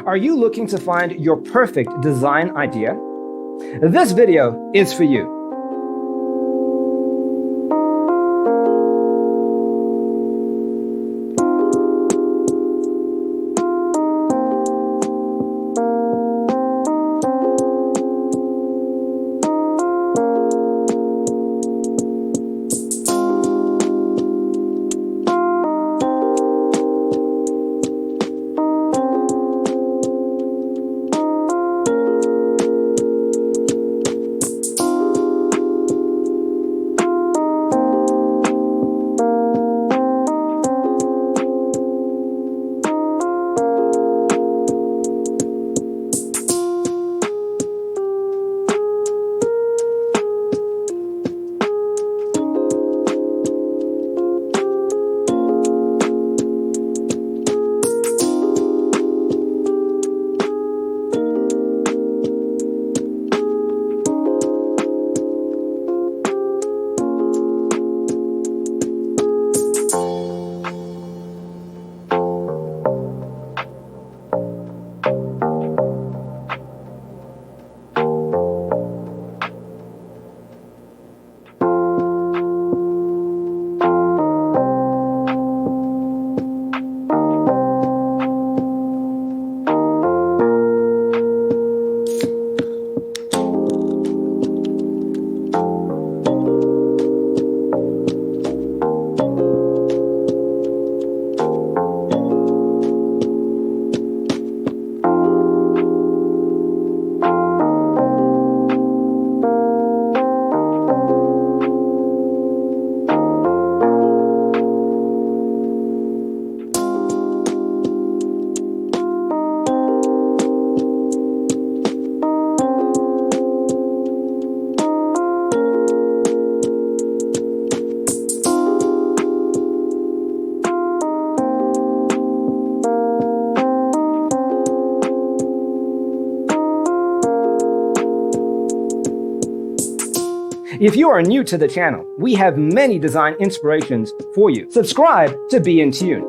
Are you looking to find your perfect design idea? This video is for you. If you are new to the channel, we have many design inspirations for you. Subscribe to be in tune.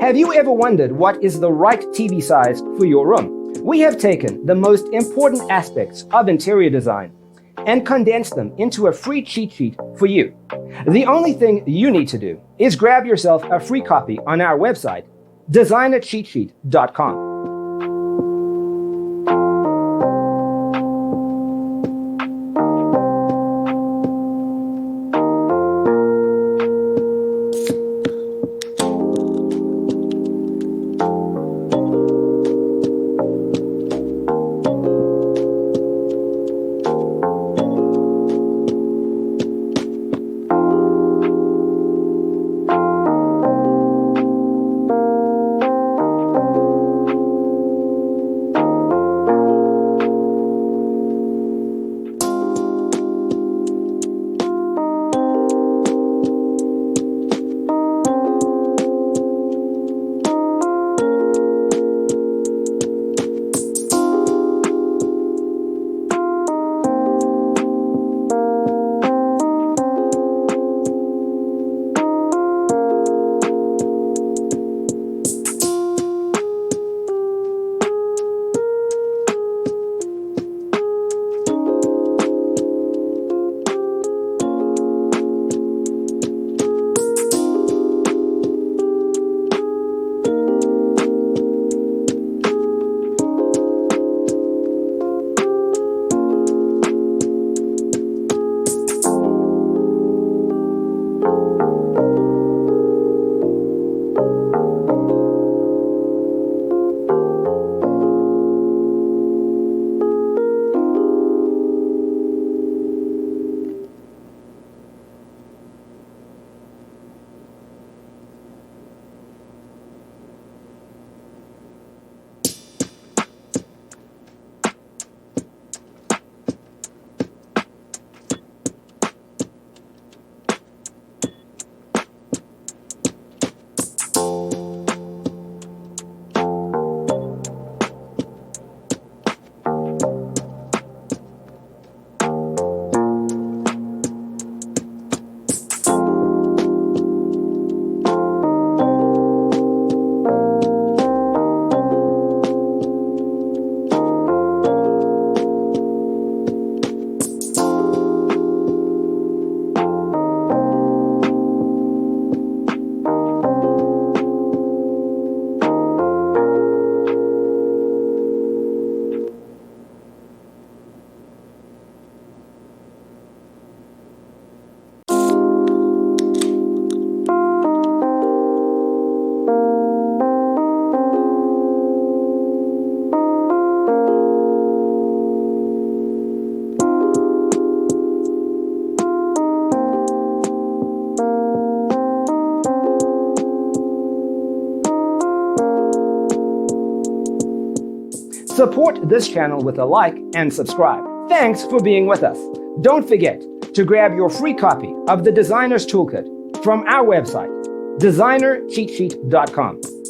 Have you ever wondered what is the right TV size for your room? We have taken the most important aspects of interior design and condensed them into a free cheat sheet for you. The only thing you need to do is grab yourself a free copy on our website, designercheatsheet.com. Support this channel with a like and subscribe. Thanks for being with us. Don't forget to grab your free copy of the Designer's Toolkit from our website, designercheatsheet.com.